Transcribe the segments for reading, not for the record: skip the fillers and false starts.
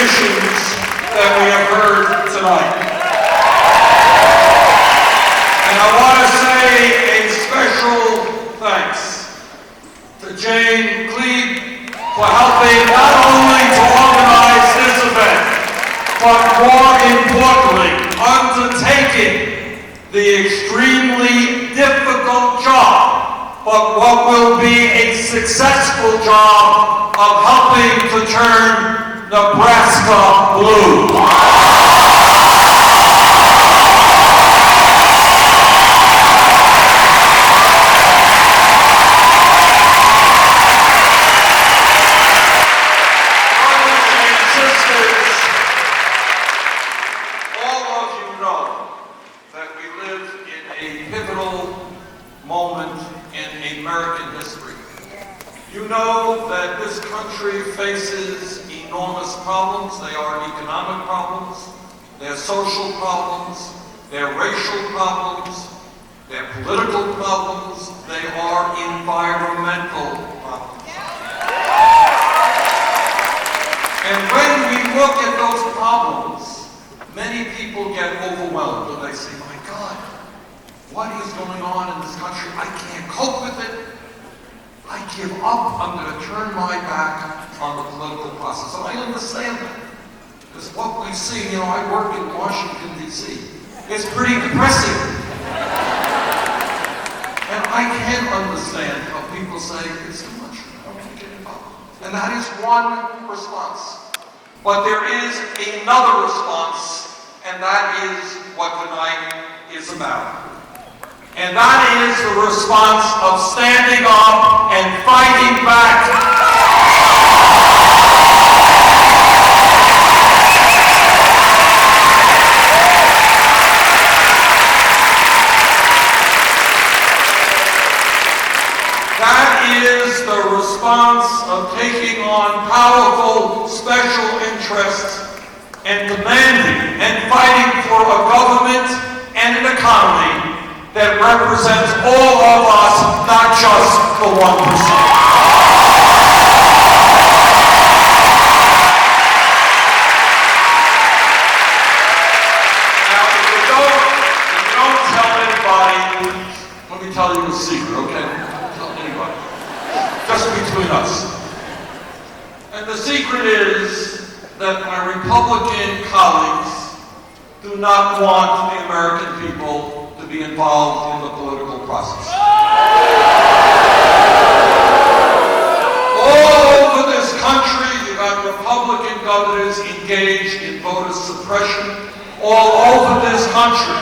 musicians that we have heard tonight. And I want to say a special thanks to Jane Cleve for helping not only to organize this event, but more importantly, undertaking the extremely difficult job, but what will be a successful job of helping to turn Nebraska blue. You know that this country faces enormous problems. They are economic problems, they're social problems, they're racial problems, they're political problems, they are environmental problems. And when we look at those problems, many people get overwhelmed and they say, my God, what is going on in this country? I can't cope with it. I give up. I'm going to turn my back on the political process. And I understand that. Because what we see, I work in Washington, D.C. It's pretty depressing. And I can understand how people say, it's too much. I want to get involved. And that is one response. But there is another response, and that is what tonight is about. And that is the response of standing up and fighting back. That is the response of taking on powerful special interests and demanding and fighting for a government and an economy that represents all of us, not just the 1%. Now, if you don't tell anybody, let me tell you a secret, okay? Don't tell anybody. Just between us. And the secret is that my Republican colleagues do not want the American people to be involved in the political process. All over this country, you have Republican governors engaged in voter suppression. All over this country,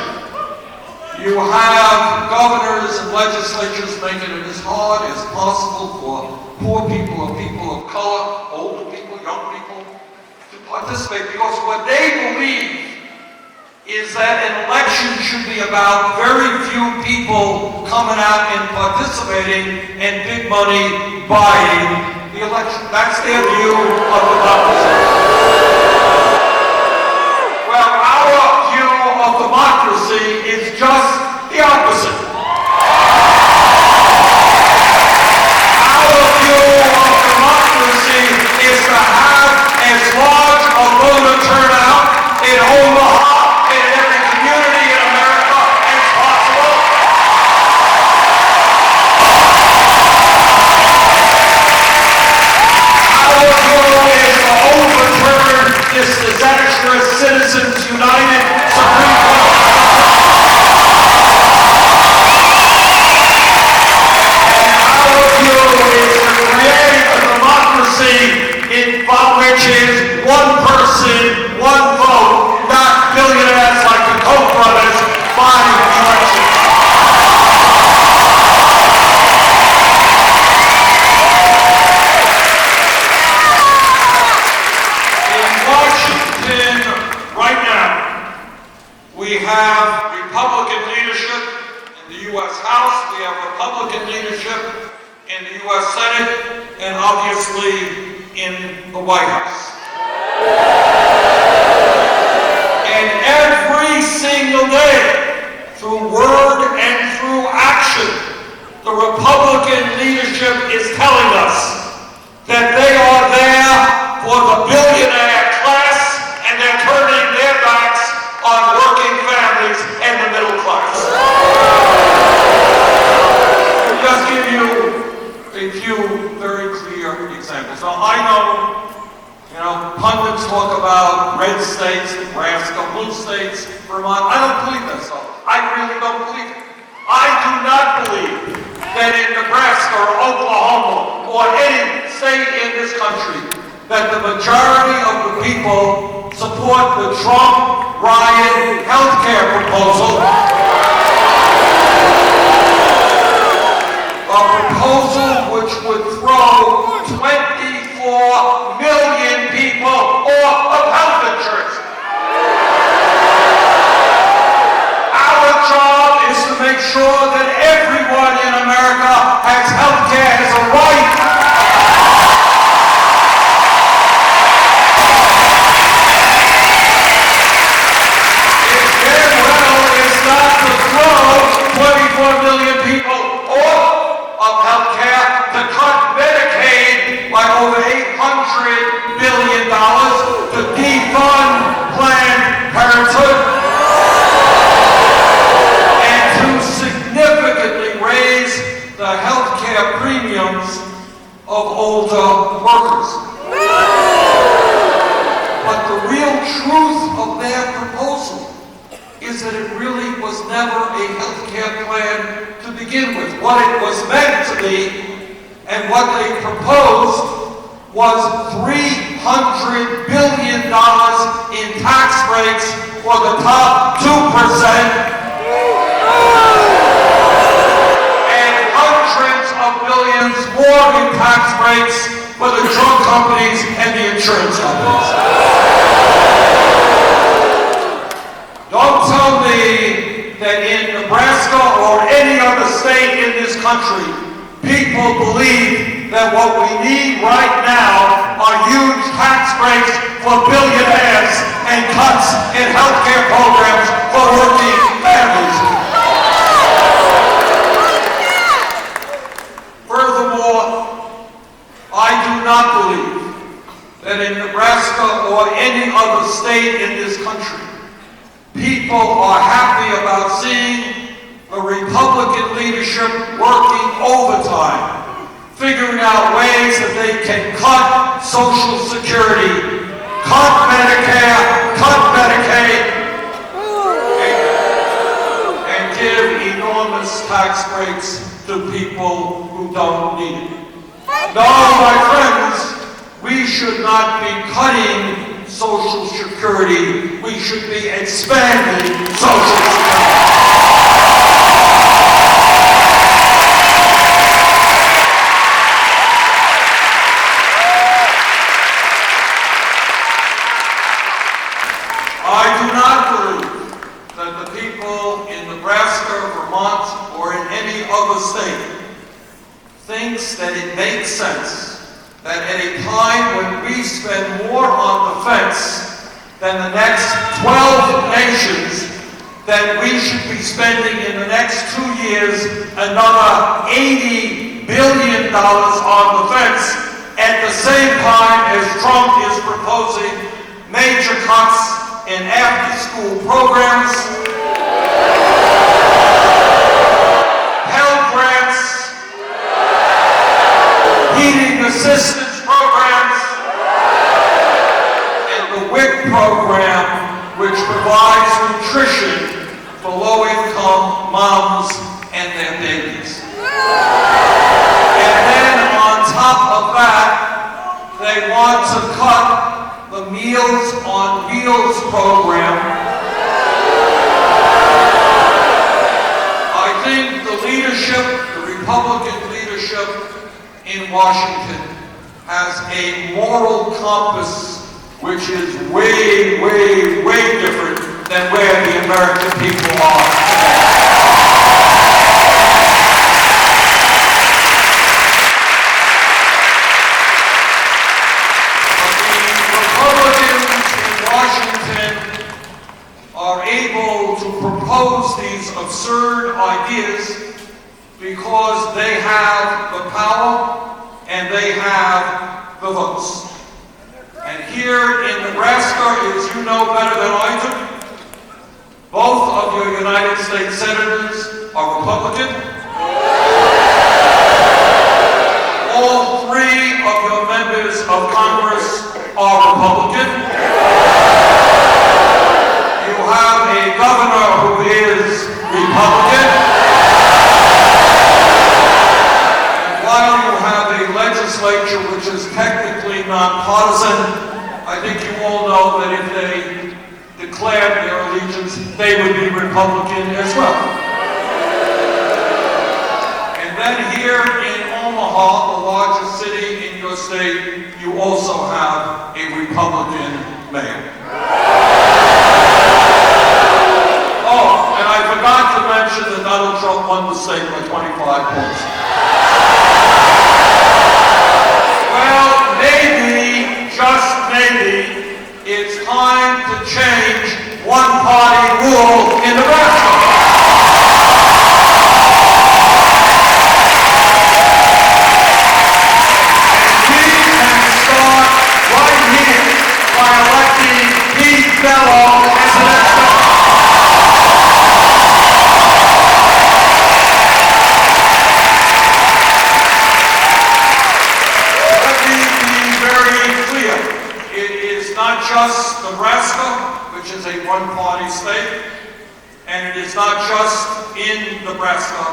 you have governors and legislatures making it as hard as possible for poor people or people of color, older people, young people, to participate, because what they believe is that an election should be about very few people coming out and participating and big money buying the election. That's their view of democracy. Well, our view of democracy is just the opposite. Our view of democracy is to have as large a voter turnout in Omaha, this disastrous Citizens United Supreme Court. And our view is to create a democracy in which is one person, one vote, not billionaires like the Koch brothers buying elections. We have Republican leadership in the U.S. House, we have Republican leadership in the U.S. Senate, and obviously in the White House. And every single day, through word and through action, the Republican leadership is telling us that they are there for the billionaire class pundits talk about red states, Nebraska, blue states, Vermont. I don't believe that stuff. I really don't believe it. I do not believe that in Nebraska or Oklahoma or any state in this country that the majority of the people support the Trump-Ryan health care proposal. A proposal which would throw 24 million people off of health insurance. Our job is to make sure that everyone in America has health care as a right. Its very well is not to throw 24 million people off of health care, to cut Medicaid by over $800 billion, to defund Planned Parenthood, and to significantly raise the health care premiums of older workers. But the real truth of their proposal is that it really was never a health care plan to begin with. What it was meant to be and what they proposed was $300 billion in tax breaks for the top 2% and hundreds of billions more in tax breaks for the drug companies and the insurance companies. Don't tell me that in Nebraska or any other state in this country, people believe that what we need right now are huge tax breaks for billionaires and cuts in health care programs for working families. Furthermore, I do not believe that in Nebraska or any other state in this country, people are happy about seeing the Republican leadership working overtime, figuring out ways that they can cut Social Security, cut Medicare, cut Medicaid, and give enormous tax breaks to people who don't need it. No, my friends, we should not be cutting Social Security. We should be expanding Social Security. I do not believe that the people in Nebraska, Vermont, or in any other state thinks that it makes sense that at a time when we spend more on defense than the next 12 nations, that we should be spending in the next 2 years another $80 billion on defense at the same time as Trump is proposing major cuts in after-school programs, Pell Grants, heating assistance programs, and the WIC program, which provides nutrition for low-income moms and their babies. And then on top of that, they want to cut the Meals on Wheels program. I think the leadership, the Republican leadership in Washington has a moral compass which is way, way, way different than where the American people are today. Are able to propose these absurd ideas because they have the power and they have the votes. And here in Nebraska, as you know better than I do, both of your United States senators are Republican. All 3 of your members of Congress are Republican. know that if they declared their allegiance, they would be Republican as well. And then here in Omaha, the largest city in your state, you also have a Republican mayor. Oh, and I forgot to mention that Donald Trump won the state by 25 points. Well, maybe, just maybe, it's time to change one-party rule in Nebraska. And we can start right here by electing Pete Bello as the next governor. Not just Nebraska, which is a one-party state, and it is not just in Nebraska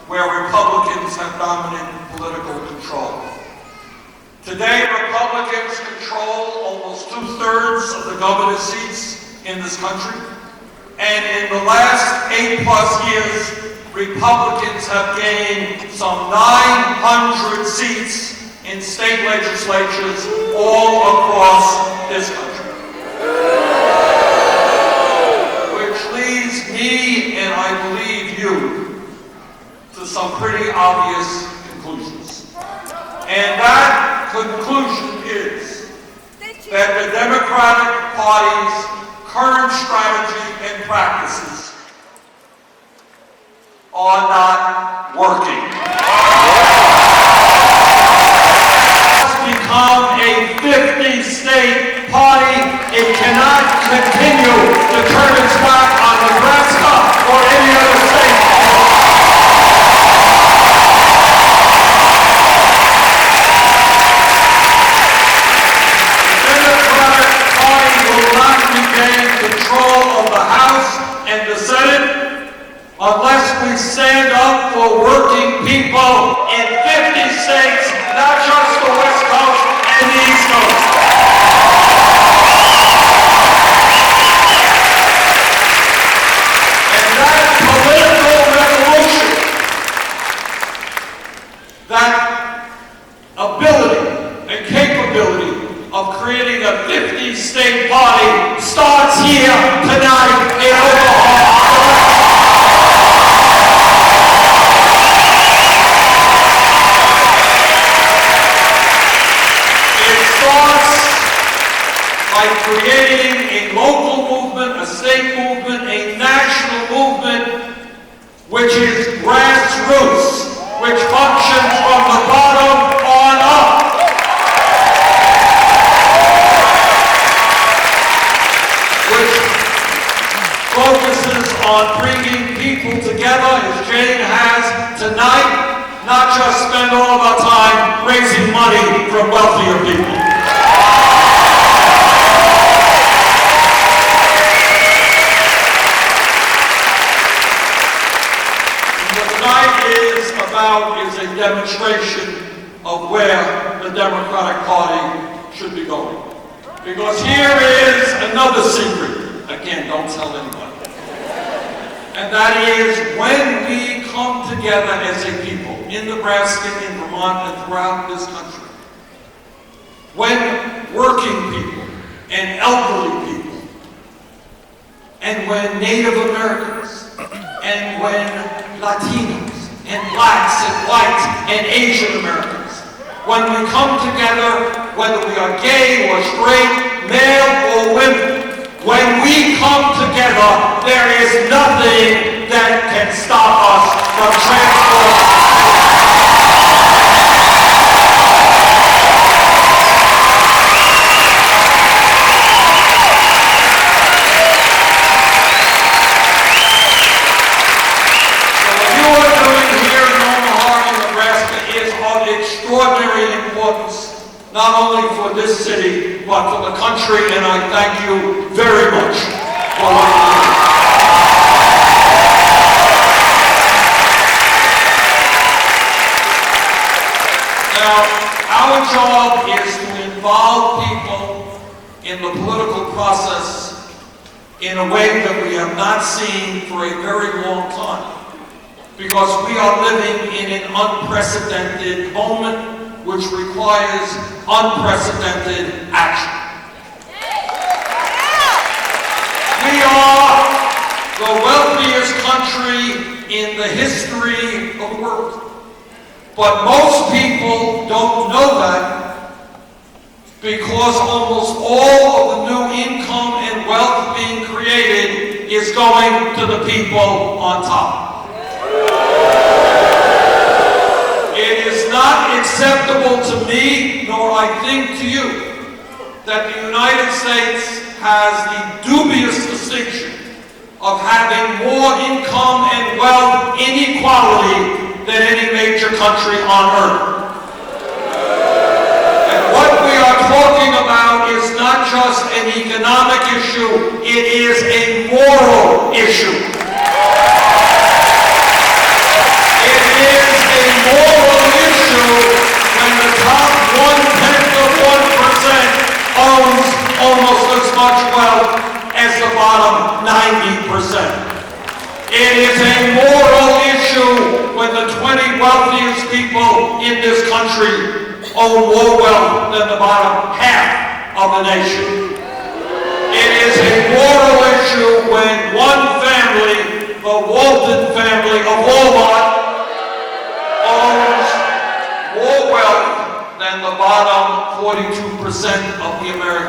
where Republicans have dominant political control. Today, Republicans control almost 2/3 of the governor's seats in this country, and in the last 8+ years, Republicans have gained some 900 seats in state legislatures all across this country. Which leads me, and I believe you, to some pretty obvious conclusions. And that conclusion is that the Democratic Party's current strategy and practices are not working. Become a 50-state party. It cannot continue to turn its back on Nebraska or any other state. The Democratic Party will not regain control of the House and the Senate unless we stand up for working people in 50 states, not just the West Coast and the East Coast. And that political revolution, that ability and capability of creating a 50-state party starts here tonight in Omaha. By creating a local movement, a state movement, a national movement, which is grassroots, which functions from the bottom on up. Which focuses on bringing people together, as Jane has tonight, not just spend all of our time raising money from wealthier people. Is a demonstration of where the Democratic Party should be going. Because here is another secret. Again, don't tell anybody. And that is when we come together as a people in Nebraska, in Vermont, and throughout this country, when working people and elderly people, and when Native Americans, and when Latinos, and blacks and whites and Asian Americans. When we come together, whether we are gay or straight, male or women, when we come together, there is nothing that can stop us from transforming. Extraordinary importance, not only for this city, but for the country, and I thank you very much for what you do. Now, our job is to involve people in in the political process in a way that we have not seen for a very long time, because we are living in an unprecedented moment which requires unprecedented action. We are the wealthiest country in the history of the world. But most people don't know that, because almost all of the new income and wealth being created is going to the people on top. It is not acceptable to me, nor I think to you, that the United States has the dubious distinction of having more income and wealth inequality than any major country on earth. And what we are talking about is not just an economic issue, it is a moral issue. It is a moral issue when the top 1/10 of 1% owns almost as much wealth as the bottom 90%. It is a moral issue when the 20 wealthiest people in this country own more wealth than the bottom half of the nation. It is a moral issue when one family, the Walton family of Walmart, owns more wealth than the bottom 42% of the American